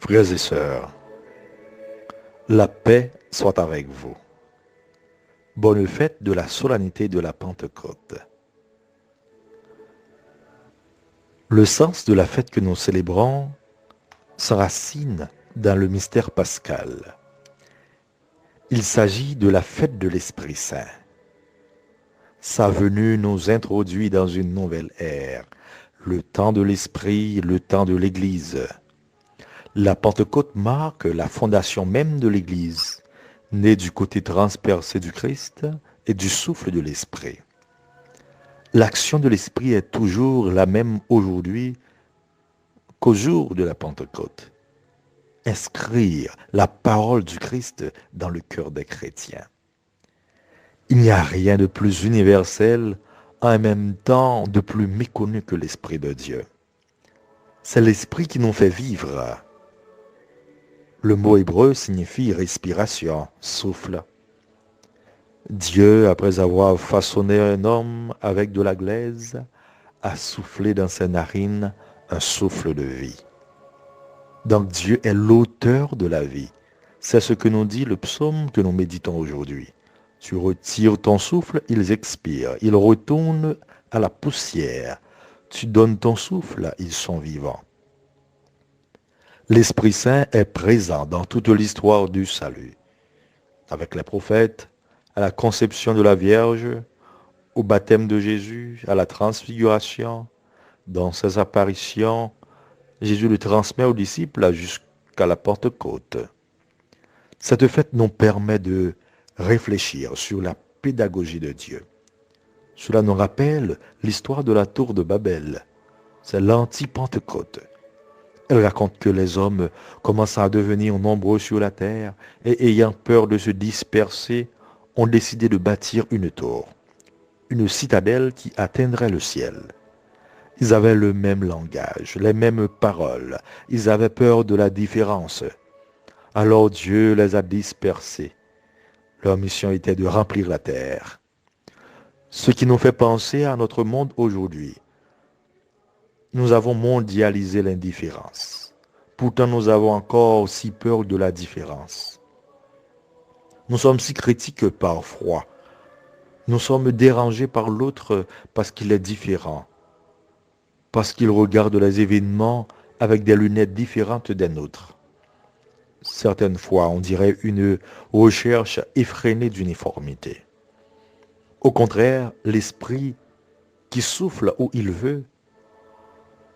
Frères et sœurs, la paix soit avec vous. Bonne fête de la solennité de la Pentecôte. Le sens de la fête que nous célébrons s'enracine dans le mystère pascal. Il s'agit de la fête de l'Esprit Saint. Sa venue nous introduit dans une nouvelle ère, le temps de l'Esprit, le temps de l'Église. La Pentecôte marque la fondation même de l'Église, née du côté transpercé du Christ et du souffle de l'Esprit. L'action de l'Esprit est toujours la même aujourd'hui qu'au jour de la Pentecôte. Inscrire la parole du Christ dans le cœur des chrétiens. Il n'y a rien de plus universel, en même temps de plus méconnu que l'Esprit de Dieu. C'est l'Esprit qui nous fait vivre. Le mot hébreu signifie respiration, souffle. Dieu, après avoir façonné un homme avec de la glaise, a soufflé dans ses narines un souffle de vie. Donc Dieu est l'auteur de la vie. C'est ce que nous dit le psaume que nous méditons aujourd'hui. Tu retires ton souffle, ils expirent. Ils retournent à la poussière. Tu donnes ton souffle, ils sont vivants. L'Esprit Saint est présent dans toute l'histoire du salut. Avec les prophètes, à la conception de la Vierge, au baptême de Jésus, à la transfiguration, dans ses apparitions, Jésus le transmet aux disciples jusqu'à la Pentecôte. Cette fête nous permet de réfléchir sur la pédagogie de Dieu. Cela nous rappelle l'histoire de la tour de Babel. C'est l'anti-Pentecôte. Elle raconte que les hommes commencent à devenir nombreux sur la terre et ayant peur de se disperser, ont décidé de bâtir une tour, une citadelle qui atteindrait le ciel. Ils avaient le même langage, les mêmes paroles. Ils avaient peur de la différence. Alors Dieu les a dispersés. Leur mission était de remplir la terre. Ce qui nous fait penser à notre monde aujourd'hui. Nous avons mondialisé l'indifférence. Pourtant, nous avons encore si peur de la différence. Nous sommes si critiques parfois. Nous sommes dérangés par l'autre parce qu'il est différent, parce qu'il regarde les événements avec des lunettes différentes des nôtres. Certaines fois, on dirait une recherche effrénée d'uniformité. Au contraire, l'esprit qui souffle où il veut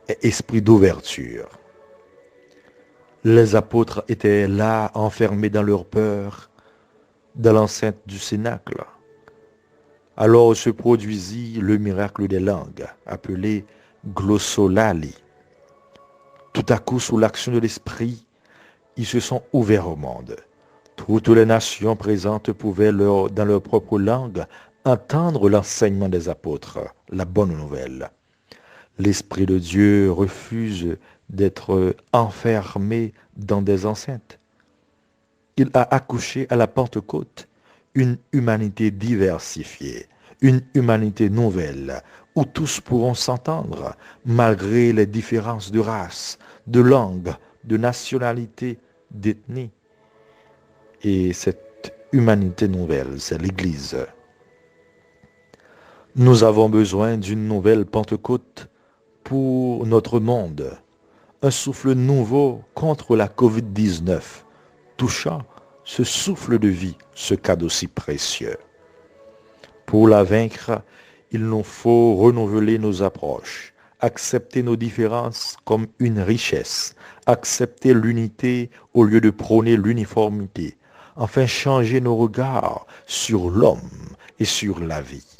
est esprit d'ouverture. Les apôtres étaient là, enfermés dans leur peur, dans l'enceinte du cénacle. Alors se produisit le miracle des langues, appelé glossolalie. Tout à coup, sous l'action de l'esprit, ils se sont ouverts au monde. Toutes les nations présentes pouvaient, dans leur propre langue, entendre l'enseignement des apôtres, la bonne nouvelle. L'Esprit de Dieu refuse d'être enfermé dans des enceintes. Il a accouché à la Pentecôte une humanité diversifiée, une humanité nouvelle, où tous pourront s'entendre, malgré les différences de race, de langue, de nationalité, d'ethnie. Et cette humanité nouvelle, c'est l'Église. Nous avons besoin d'une nouvelle Pentecôte pour notre monde, un souffle nouveau contre la Covid-19, touchant ce souffle de vie, ce cadeau si précieux. Pour la vaincre, il nous faut renouveler nos approches, accepter nos différences comme une richesse, accepter l'unité au lieu de prôner l'uniformité, enfin changer nos regards sur l'homme et sur la vie.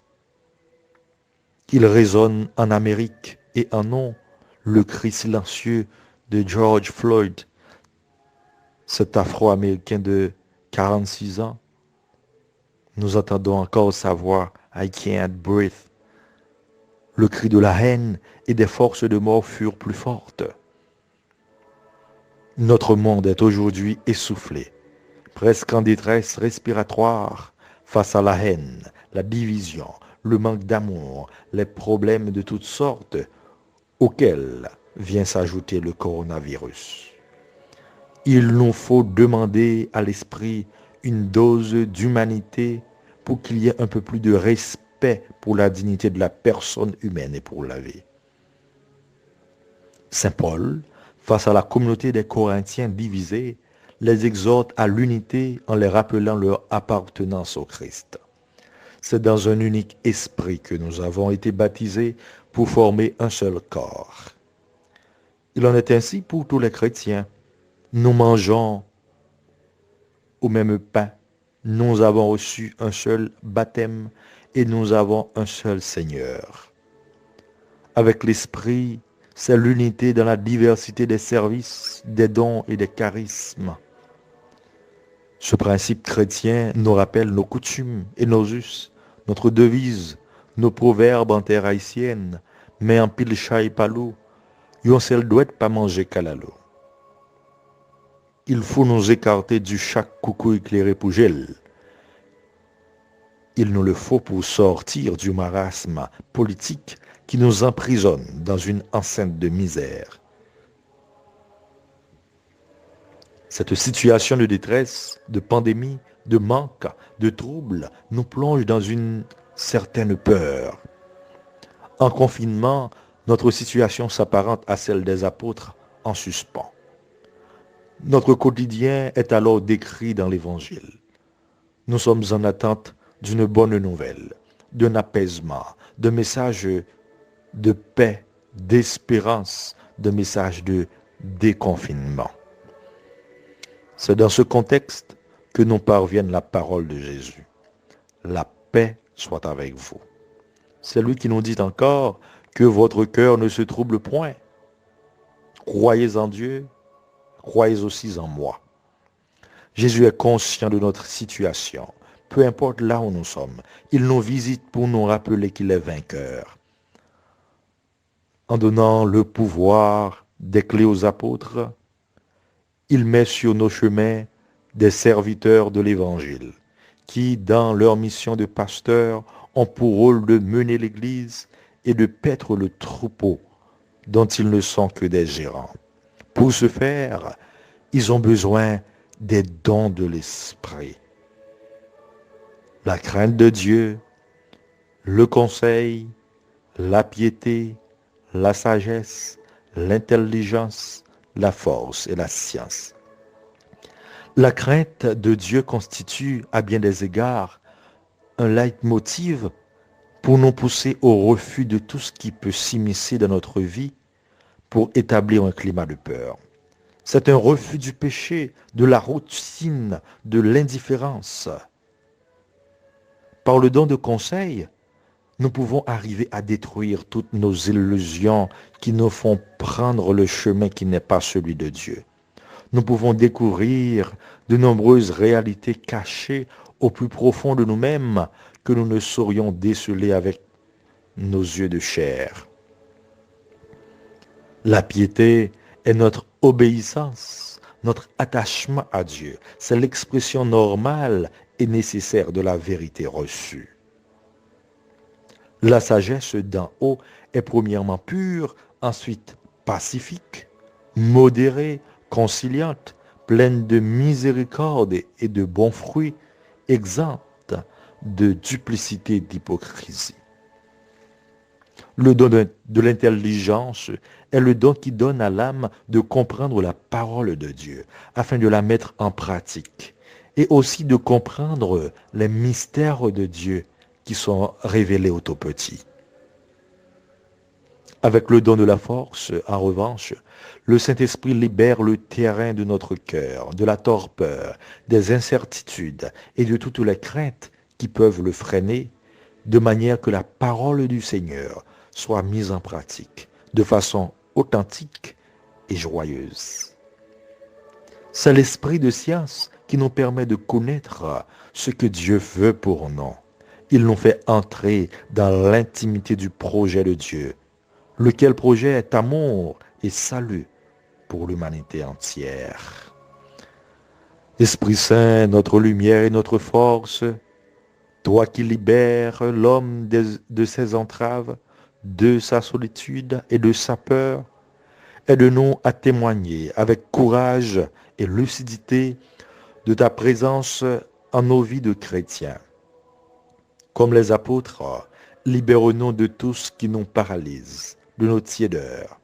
Il résonne en Amérique et en nous le cri silencieux de George Floyd, cet Afro-Américain de 46 ans. Nous entendons encore sa voix « I can't breathe ». Le cri de la haine et des forces de mort furent plus fortes. Notre monde est aujourd'hui essoufflé, presque en détresse respiratoire face à la haine, la division, le manque d'amour, les problèmes de toutes sortes auxquels vient s'ajouter le coronavirus. Il nous faut demander à l'esprit une dose d'humanité pour qu'il y ait un peu plus de respect pour la dignité de la personne humaine et pour la vie. Saint Paul, face à la communauté des Corinthiens divisée, les exhorte à l'unité en les rappelant leur appartenance au Christ. C'est dans un unique esprit que nous avons été baptisés pour former un seul corps. Il en est ainsi pour tous les chrétiens. Nous mangeons au même pain, nous avons reçu un seul baptême et nous avons un seul Seigneur. Avec l'Esprit, c'est l'unité dans la diversité des services, des dons et des charismes. Ce principe chrétien nous rappelle nos coutumes et nos us, notre devise, nos proverbes en terre haïtienne, mais en pile chat et palou, yon sel doit pas manger calalo. Il faut nous écarter du chaque coucou éclairé pour gel. Il nous le faut pour sortir du marasme politique qui nous emprisonne dans une enceinte de misère. Cette situation de détresse, de pandémie, de manque, de trouble nous plonge dans une certaine peur. En confinement, notre situation s'apparente à celle des apôtres en suspens. Notre quotidien est alors décrit dans l'Évangile. Nous sommes en attente d'une bonne nouvelle, d'un apaisement, d'un message de paix, d'espérance, d'un message de déconfinement. C'est dans ce contexte que nous parvienne la parole de Jésus. La paix soit avec vous. C'est lui qui nous dit encore que votre cœur ne se trouble point. Croyez en Dieu, croyez aussi en moi. Jésus est conscient de notre situation, peu importe là où nous sommes. Il nous visite pour nous rappeler qu'il est vainqueur. En donnant le pouvoir des clés aux apôtres, il met sur nos chemins des serviteurs de l'Évangile qui, dans leur mission de pasteur, ont pour rôle de mener l'Église et de paître le troupeau dont ils ne sont que des gérants. Pour ce faire, ils ont besoin des dons de l'Esprit. La crainte de Dieu, le conseil, la piété, la sagesse, l'intelligence, la force et la science. La crainte de Dieu constitue, à bien des égards, un leitmotiv pour nous pousser au refus de tout ce qui peut s'immiscer dans notre vie pour établir un climat de peur. C'est un refus du péché, de la routine, de l'indifférence. Par le don de conseil, nous pouvons arriver à détruire toutes nos illusions qui nous font prendre le chemin qui n'est pas celui de Dieu. Nous pouvons découvrir de nombreuses réalités cachées au plus profond de nous-mêmes que nous ne saurions déceler avec nos yeux de chair. La piété est notre obéissance, notre attachement à Dieu. C'est l'expression normale et nécessaire de la vérité reçue. La sagesse d'en haut est premièrement pure, ensuite pacifique, modérée, conciliante, pleine de miséricorde et de bons fruits, exempte de duplicité et d'hypocrisie. Le don de l'intelligence est le don qui donne à l'âme de comprendre la parole de Dieu, afin de la mettre en pratique, et aussi de comprendre les mystères de Dieu qui sont révélés aux tout petits. Avec le don de la force, en revanche, le Saint-Esprit libère le terrain de notre cœur, de la torpeur, des incertitudes et de toutes les craintes qui peuvent le freiner, de manière que la parole du Seigneur soit mise en pratique de façon authentique et joyeuse. C'est l'esprit de science qui nous permet de connaître ce que Dieu veut pour nous. Il nous fait entrer dans l'intimité du projet de Dieu, lequel projet est amour et salut pour l'humanité entière. Esprit Saint, notre lumière et notre force, toi qui libères l'homme de ses entraves, de sa solitude et de sa peur, Aide-nous à témoigner avec courage et lucidité de ta présence en nos vies de chrétiens. Comme les apôtres, libère-nous de tout ce qui nous paralyse, de nos tiédeurs.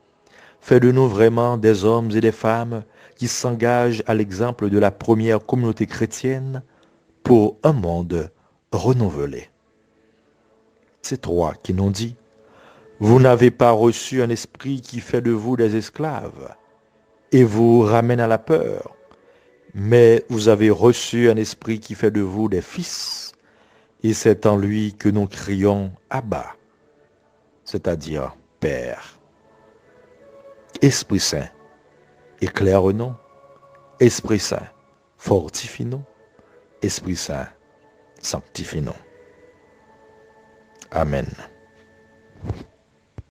Fais de nous vraiment des hommes et des femmes qui s'engagent à l'exemple de la première communauté chrétienne pour un monde renouvelé. C'est toi qui nous dis, vous n'avez pas reçu un esprit qui fait de vous des esclaves et vous ramène à la peur, mais vous avez reçu un esprit qui fait de vous des fils, et c'est en lui que nous crions Abba, c'est-à-dire Père. Esprit Saint, éclaire-nous. Esprit Saint, fortifie-nous. Esprit Saint, sanctifie-nous. Amen.